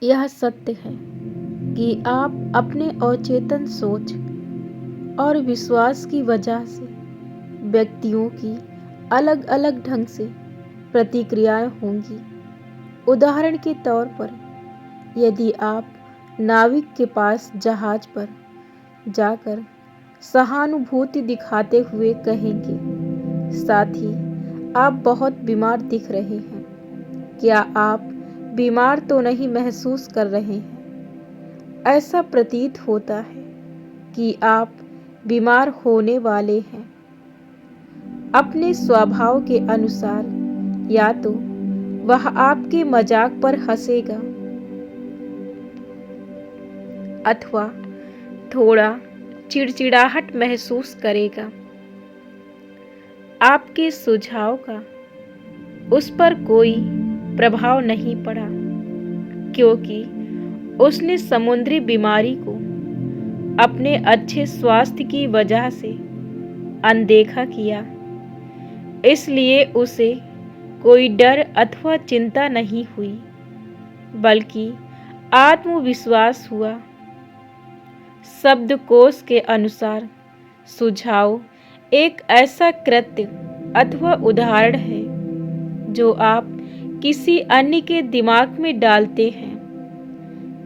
यह सत्य है कि आप अपने अवचेतन सोच और विश्वास की वजह से व्यक्तियों की अलग अलग ढंग से प्रतिक्रियाएं होंगी। उदाहरण के तौर पर, यदि आप नाविक के पास जहाज पर जाकर सहानुभूति दिखाते हुए कहेंगे, साथ ही आप बहुत बीमार दिख रहे हैं, क्या आप बीमार तो नहीं महसूस कर रहे हैं? ऐसा प्रतीत होता है कि आप बीमार होने वाले हैं। अपने स्वभाव के अनुसार या तो वह आपके मजाक पर हंसेगा अथवा थोड़ा चिड़चिड़ाहट महसूस करेगा। आपके सुझाव का उस पर कोई प्रभाव नहीं पड़ा, क्योंकि उसने समुद्री बीमारी को अपने अच्छे स्वास्थ्य की वजह से अनदेखा किया। इसलिए उसे कोई डर अथवा चिंता नहीं हुई, बल्कि आत्मविश्वास हुआ। शब्दकोश के अनुसार सुझाव एक ऐसा कृत्य अथवा उदाहरण है जो आप किसी अन्य के दिमाग में डालते हैं।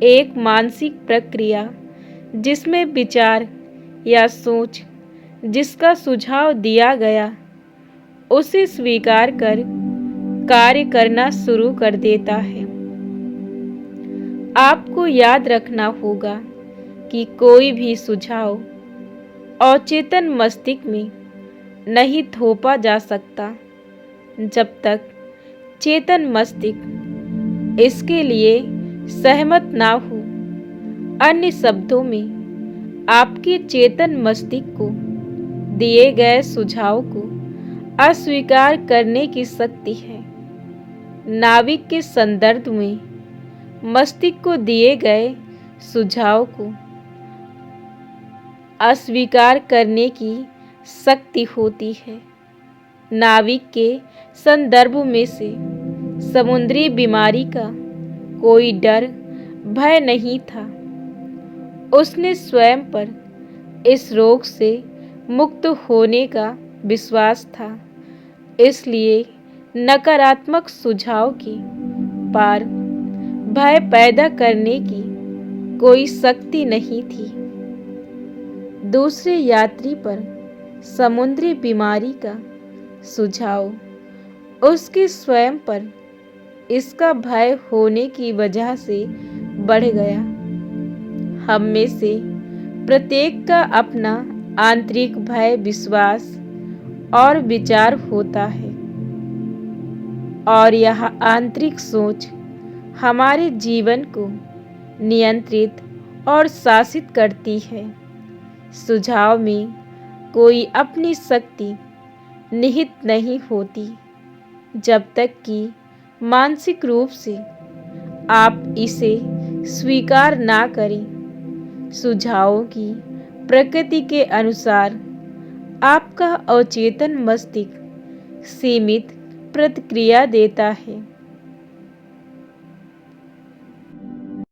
एक मानसिक प्रक्रिया जिसमें विचार या सोच जिसका सुझाव दिया गया उसे स्वीकार कर कार्य करना शुरू कर देता है। आपको याद रखना होगा कि कोई भी सुझाव अवचेतन मस्तिष्क में नहीं थोपा जा सकता जब तक चेतन मस्तिष्क इसके लिए सहमत ना हो। अन्य शब्दों में, आपके चेतन मस्तिष्क को दिए गए सुझाव को अस्वीकार करने की शक्ति है। नाविक के संदर्भ में मस्तिष्क को दिए गए सुझाव को अस्वीकार करने की शक्ति होती है। नाविक के संदर्भ में से समुद्री बीमारी का कोई डर भय नहीं था। उसने स्वयं पर इस रोग से मुक्त होने का विश्वास था। इसलिए नकारात्मक सुझाव के पार भय पैदा करने की कोई शक्ति नहीं थी। दूसरे यात्री पर समुद्री बीमारी का सुझाव उसके स्वयं पर इसका भय होने की वजह से बढ़ गया। हम में से प्रत्येक का अपना आंतरिक भय, विश्वास और विचार होता है, और यह आंतरिक सोच हमारे जीवन को नियंत्रित और शासित करती है। सुझाव में कोई अपनी शक्ति निहित नहीं होती जब तक कि मानसिक रूप से आप इसे स्वीकार ना करें। सुझावों की प्रकृति के अनुसार आपका अवचेतन मस्तिष्क सीमित प्रतिक्रिया देता है,